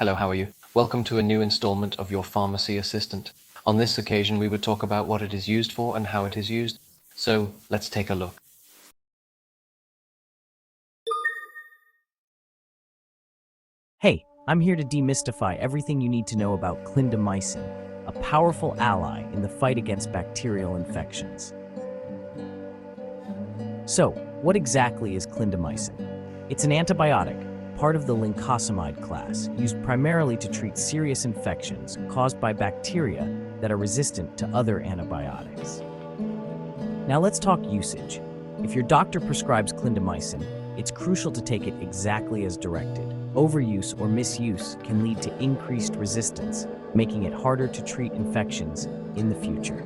Hello, how are you? Welcome to a new installment of your Pharmacy Assistant. On this occasion, we would talk about what it is used for and how it is used. So let's take a look. Hey, I'm here to demystify everything you need to know about clindamycin, a powerful ally in the fight against bacterial infections. So, what exactly is clindamycin? It's an antibiotic, part of the lincosamide class, used primarily to treat serious infections caused by bacteria that are resistant to other antibiotics. Now let's talk usage. If your doctor prescribes clindamycin, it's crucial to take it exactly as directed. Overuse or misuse can lead to increased resistance, making it harder to treat infections in the future.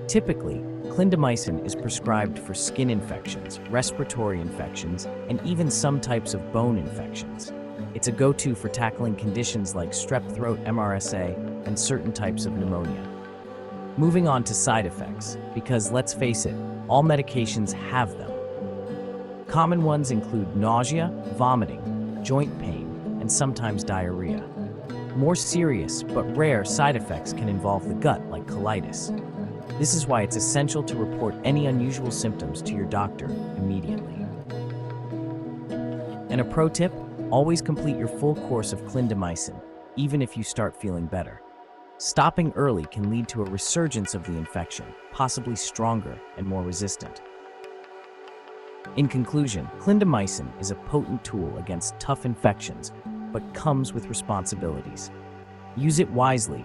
Typically, clindamycin is prescribed for skin infections, respiratory infections, and even some types of bone infections. It's a go-to for tackling conditions like strep throat, MRSA, and certain types of pneumonia. Moving on to side effects, because let's face it, all medications have them. Common ones include nausea, vomiting, joint pain, and sometimes diarrhea. More serious but rare side effects can involve the gut, like colitis. This is why it's essential to report any unusual symptoms to your doctor immediately. And a pro tip, always complete your full course of clindamycin, even if you start feeling better. Stopping early can lead to a resurgence of the infection, possibly stronger and more resistant. In conclusion, clindamycin is a potent tool against tough infections, but comes with responsibilities. Use it wisely,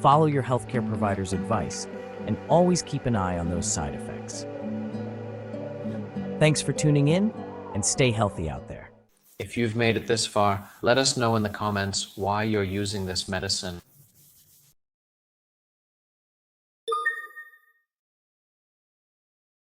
follow your healthcare provider's advice, and always keep an eye on those side effects. Thanks for tuning in, and stay healthy out there. If you've made it this far, let us know in the comments why you're using this medicine.